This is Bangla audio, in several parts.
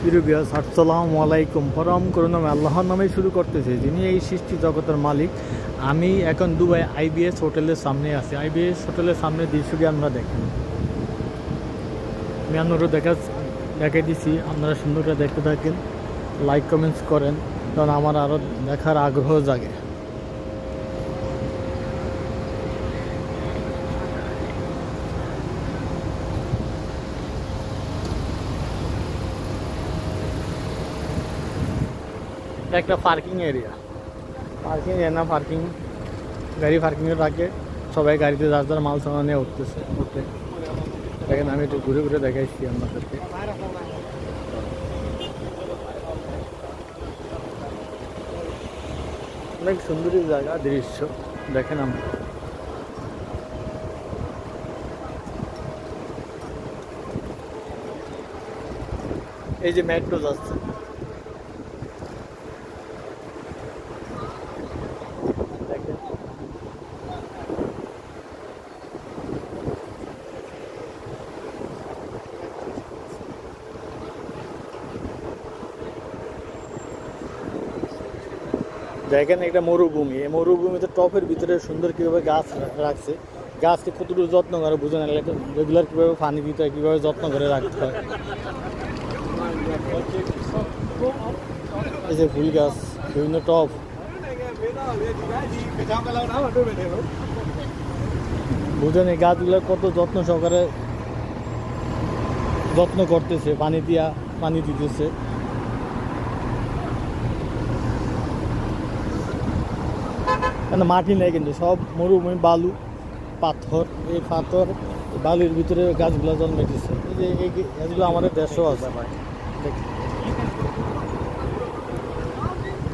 প্রিয় ভিউয়ার্স, আসসালামু আলাইকুম। পরম করুণাময় আল্লাহর নামে শুরু করতেছে, যিনি এই সৃষ্টি জগতের মালিক। আমি এখন দুবাই IBS হোটেলের সামনে আছি। IBS হোটেলের সামনে দৃশ্যটি আমরা দেখেন। আমি আপনারা দেখাই দিছি, আপনারা সুন্দর করে দেখতে থাকেন, লাইক কমেন্টস করেন, কারণ আমার আরও দেখার আগ্রহ জাগে। একটা পার্কিং এরিয়া না, গাড়ি পার্কিংয়ে রাখে, সবাই গাড়িতে যার যার মাল সামান নিয়ে উঠতেছে। দেখেন, আমি একটু ঘুরে ঘুরে দেখাইছি আপনাদেরকে। অনেক সুন্দরী জায়গা, দৃশ্য দেখেন। আমরা এই যে মেট্রো যাচ্ছে, দেখেন একটা মরুভূমি। এই মরুভূমিতে টপের ভিতরে সুন্দর কীভাবে গাছ রাখছে, গাছকে কতটুকু যত্ন করে বুঝে না, রেগুলার কীভাবে পানি দিতে হয়, কীভাবে যত্ন করে রাখতে হয়। এই যে ফুল গাছ, বিভিন্ন টপ, বুঝেন এই গাছগুলো কত যত্ন সহকারে যত্ন করতেছে, পানি দিতেছে। কেন মাটি নেই, কিন্তু সব মরুভূমি, বালু, পাথর। এই পাথর বালুর ভিতরে গাছগুলো জন্মেছে। এই যে এই গাছগুলো আমাদের দেশেও আছে।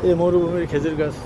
এই মরুভূমির খেজুর গাছ।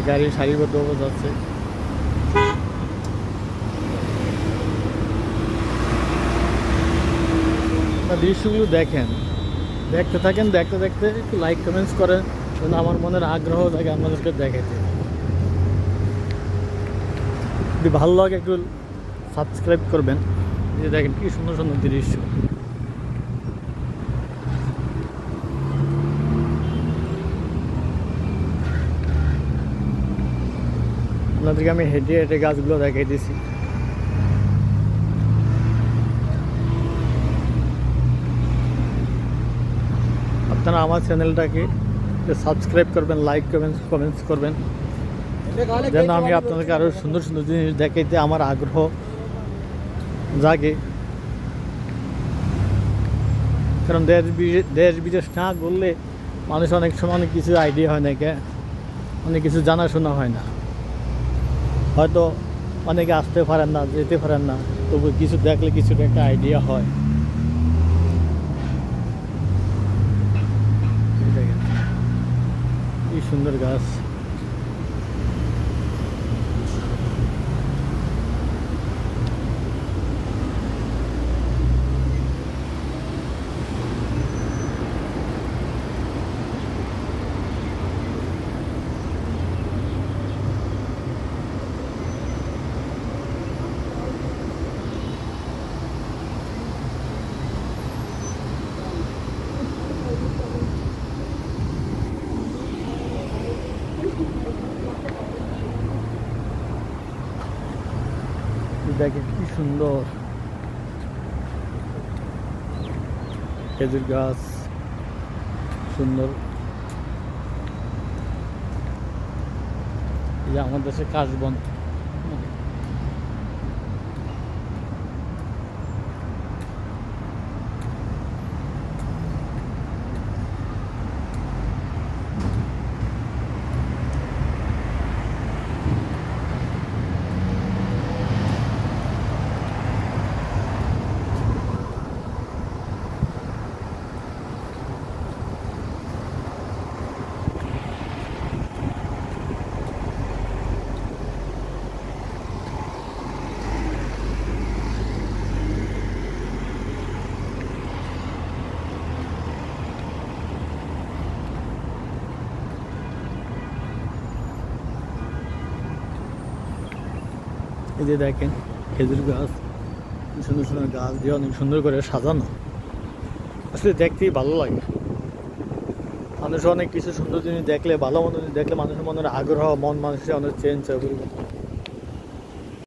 গাড়ি সারিবদ্ধভাবে যাচ্ছে। দৃশ্যগুলো দেখেন, দেখতে থাকেন, দেখতে দেখতে একটু লাইক কমেন্টস করেন, যেন আমার মনের আগ্রহ থাকে আপনাদেরকে দেখাতে। যদি ভালো লাগে একটু সাবস্ক্রাইব করবেন। যে দেখেন কি সুন্দর সুন্দর দৃশ্য। আপনাদেরকে আমি হেঁটে হেঁটে গাছগুলো দেখাই দিয়েছি। আপনারা আমার চ্যানেলটাকে সাবস্ক্রাইব করবেন, লাইক কমেন্টস করবেন, যেন আমি আপনাদেরকে আরও সুন্দর সুন্দর জিনিস দেখাইতে আমার আগ্রহ জাগে। কারণ দেশ বিদেশ না ঘুরলে মানুষ অনেক সময় অনেক কিছু আইডিয়া হয় না, অনেক কিছু জানাশোনা হয় না। হয়তো অনেকে আসতে পারেন না, যেতে পারেন না, তবু কিছু দেখলে কিছুটা একটা আইডিয়া হয়। কি সুন্দর গাছ। দেখেন কি সুন্দর খেজুর গাছ, সুন্দর। এই যে আমাদের দেশে কাশবন, এই যে দেখেন খেজুর গাছ, সুন্দর সুন্দর গাছ দিয়ে অনেক সুন্দর করে সাজানো, আসলে দেখতেই ভালো লাগে। মানুষ অনেক কিছু সুন্দর জিনিস দেখলে, ভালো মন্দ জিনিস দেখলে মানুষের মনের আগ্রহ, মন মানুষের অনেক চেঞ্জ হয়।